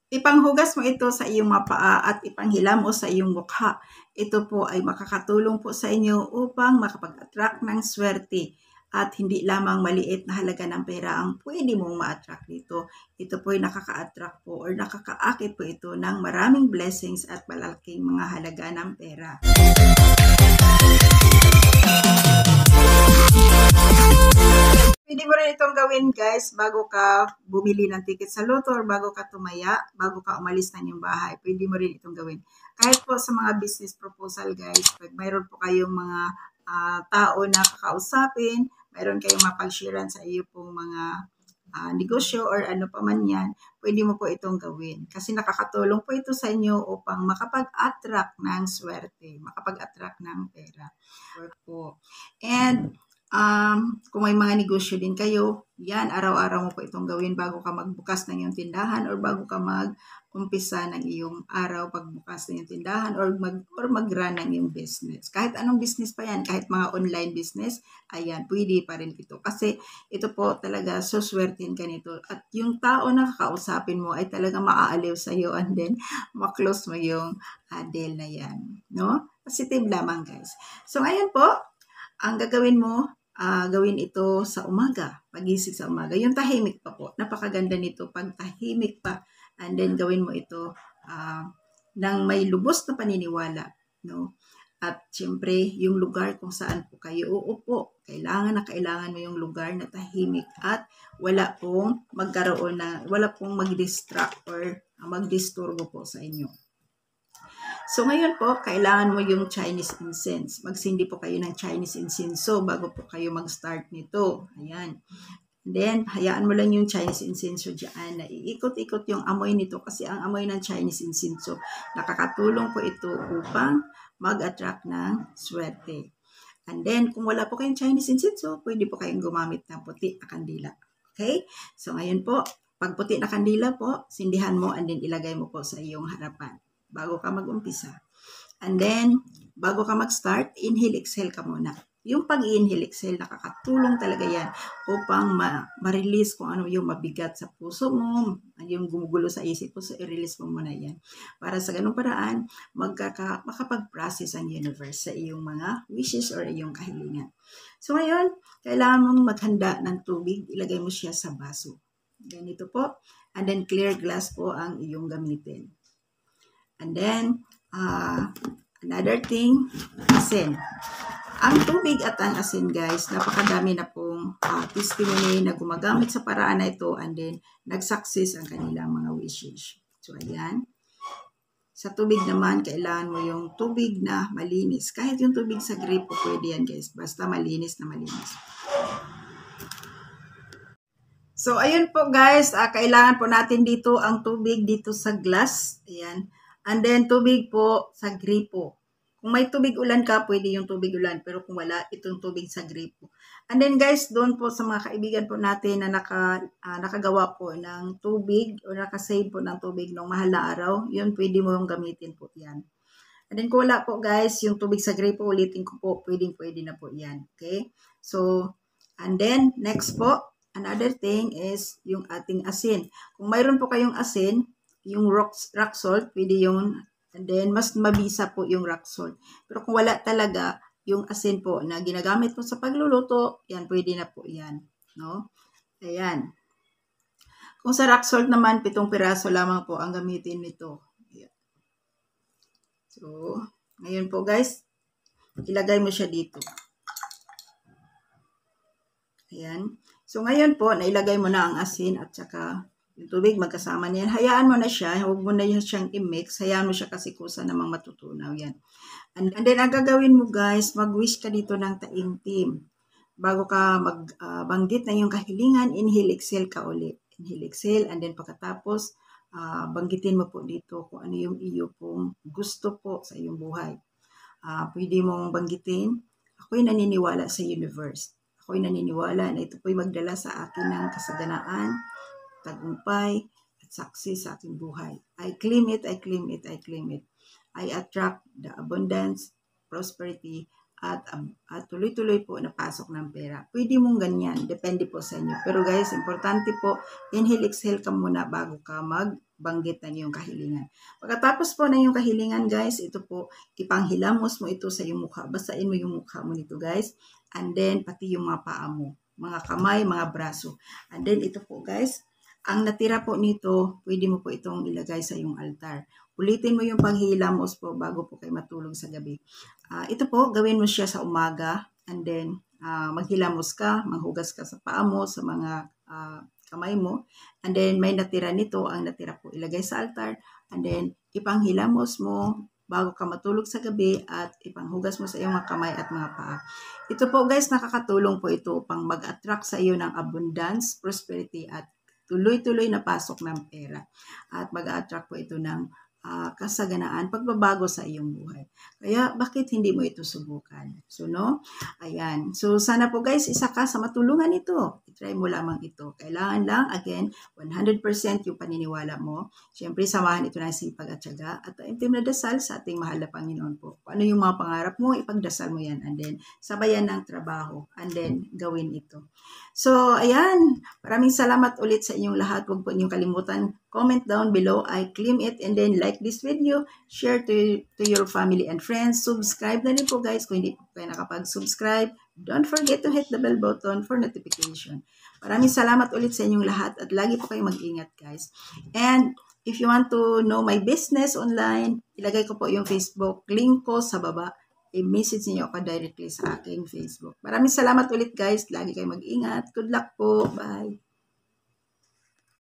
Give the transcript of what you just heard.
Ipanghugas mo ito sa iyong mga paa at ipanghila mo sa iyong mukha. Ito po ay makakatulong po sa inyo upang makapag-attract ng swerte. At hindi lamang maliit na halaga ng pera ang pwede mong ma-attract dito. Ito po ay nakaka-attract po or nakakaakit po ito ng maraming blessings at malaking mga halaga ng pera. Pwede mo rin itong gawin guys bago ka bumili ng ticket sa loto or bago ka tumaya, bago ka umalis ng iyong bahay. Pwede mo rin itong gawin. Kahit po sa mga business proposal guys, pag mayroon po kayong mga tao na kakausapin, mayroon kayong mapag-sharean sa iyo pong mga negosyo or ano pa man yan, pwede mo po itong gawin. Kasi nakakatulong po ito sa inyo upang makapag-attract ng swerte, makapag-attract ng pera. Po. And kung may mga negosyo din kayo, yan, araw-araw mo po itong gawin bago ka magbukas ng iyong tindahan or bago ka mag-umpisa ng iyong araw pagbukas ng iyong tindahan or mag-run ng iyong business. Kahit anong business pa yan, kahit mga online business, ayan, pwede pa rin ito. Kasi ito po talaga, suswertin ka nito. At yung tao na kakausapin mo ay talaga maaaliw sa iyo and then maklose mo yung deal na yan. No? Positive lamang guys. So, ngayon po, ang gagawin mo, gawin ito sa umaga, pagising sa umaga. Yung tahimik pa po, napakaganda nito pag tahimik pa. And then gawin mo ito ng may lubos na paniniwala. No? At syempre, yung lugar kung saan po kayo uupo, kailangan mo yung lugar na tahimik at wala pong magkaroon na, wala pong mag-distract or mag-disturbo po sa inyo. So, ngayon po, kailangan mo yung Chinese incense. Magsindi po kayo ng Chinese incense bago po kayo mag-start nito. Ayan. And then, hayaan mo lang yung Chinese incense dyan na iikot-ikot yung amoy nito kasi ang amoy ng Chinese incense nakakatulong po ito upang mag-attract ng swerte. And then, kung wala po kayong Chinese incense, pwede po kayong gumamit ng puti na kandila. Okay? So, ngayon po, pag puti na kandila po, sindihan mo and then ilagay mo po sa iyong harapan bago ka mag-umpisa. And then, bago ka mag-start, inhale, exhale ka muna. Yung pag-inhale, exhale, nakakatulong talaga yan upang ma-release kung ano yung mabigat sa puso mo, yung gumugulo sa isip mo, so i-release mo muna yan. Para sa ganung paraan, makapag-process ang universe sa iyong mga wishes or iyong kahilingan. So ngayon, kailangan mong maghanda ng tubig, ilagay mo siya sa baso. Ganito po. And then clear glass po ang iyong gamitin. And then, another thing, asin. Ang tubig at ang asin, guys, napakadami na pong testimony na gumagamit sa paraan na ito and then nag-success ang kanilang mga wishes. So, ayan. Sa tubig naman, kailangan mo yung tubig na malinis. Kahit yung tubig sa gripo, pwede yan, guys. Basta malinis na malinis. So, ayun po, guys. Kailangan po natin dito ang tubig dito sa glass. Ayan. And then, tubig po sa gripo. Kung may tubig ulan ka, pwede yung tubig ulan. Pero kung wala, itong tubig sa gripo. And then, guys, doon po sa mga kaibigan po natin na nakagawa po ng tubig o nakasave po ng tubig ng mahal na araw, yun, pwede mo yung gamitin po yan. And then, kung wala po, guys, yung tubig sa gripo, ulitin ko po, pwede na po yan. Okay? So, and then, next po, another thing is yung ating asin. Kung mayroon po kayong asin, yung rock salt, pwede yun. And then, mas mabisa po yung rock salt. Pero kung wala talaga, yung asin po na ginagamit po sa pagluluto, yan, pwede na po yan. No? Ayan. Kung sa rock salt naman, 7 piraso lamang po ang gamitin nito. Ayan. So, ngayon po guys, ilagay mo siya dito. Ayan. So, ngayon po, nailagay mo na ang asin at saka yung tubig, magkasama niyan. Hayaan mo na siya. Huwag mo na siyang i-mix. Hayaan mo siya kasi kusa namang matutunaw yan. And then, ang gagawin mo guys, mag-wish ka dito ng taimtim. Bago ka magbanggit na yung kahilingan, inhale, exhale ka ulit. Inhale, exhale. And then, pagkatapos, banggitin mo po dito kung ano yung iyo pong gusto po sa iyong buhay. Pwede mong banggitin, ako'y naniniwala sa universe. Ako'y naniniwala na ito po'y magdala sa akin ng kasaganaan, tagumpay, at success sa aking buhay. I claim it, I claim it, I claim it. I attract the abundance, prosperity, at tuloy-tuloy po na pasok ng pera. Pwede mong ganyan, depende po sa inyo. Pero guys, importante po, inhale, exhale ka muna bago ka banggit ng iyong kahilingan. Pagkatapos po ng iyong kahilingan guys, ito po, ipanghilamos mo ito sa iyong mukha. Basain mo yung mukha mo nito guys. And then, pati yung mga paa mo, mga kamay, mga braso. And then, ito po guys, ang natira po nito, pwede mo po itong ilagay sa iyong altar. Ulitin mo yung panghilamos po bago po kayo matulog sa gabi. Ito po, gawin mo siya sa umaga. And then, maghilamos ka, maghugas ka sa paa mo, sa mga kamay mo. And then, may natira nito, ang natira po ilagay sa altar. And then, ipanghilamos mo bago ka matulog sa gabi at ipanghugas mo sa iyong mga kamay at mga paa. Ito po guys, nakakatulong po ito upang mag-attract sa iyo ng abundance, prosperity at tuloy-tuloy na pasok ng pera. At mag-attract po ito ng kasaganaan, pagbabago sa iyong buhay. Kaya, bakit hindi mo ito subukan? So, no? Ayan. So, sana po guys, isa ka sa matulungan ito. I-try mo lamang ito. Kailangan lang, again, 100% yung paniniwala mo. Siyempre, samahan ito ng sipag at tiyaga. At taimtim na dasal sa ating mahal na Panginoon po. Kung ano yung mga pangarap mo, ipagdasal mo yan. And then, sabayan ng trabaho. And then, gawin ito. So, ayan. Maraming salamat ulit sa inyong lahat. Huwag po ninyong kalimutan. Comment down below. I claim it. And then, like this video. Share to your family and friends. Subscribe na rin po guys kung hindi po kayo nakapag-subscribe. Don't forget to hit the bell button for notification. Maraming salamat ulit sa inyong lahat at lagi po kayo mag-ingat guys. And if you want to know my business online, ilagay ko po yung Facebook link ko sa baba. I-message niyo ako directly sa aking Facebook. Maraming salamat ulit guys. Lagi kayo mag-ingat. Good luck po. Bye.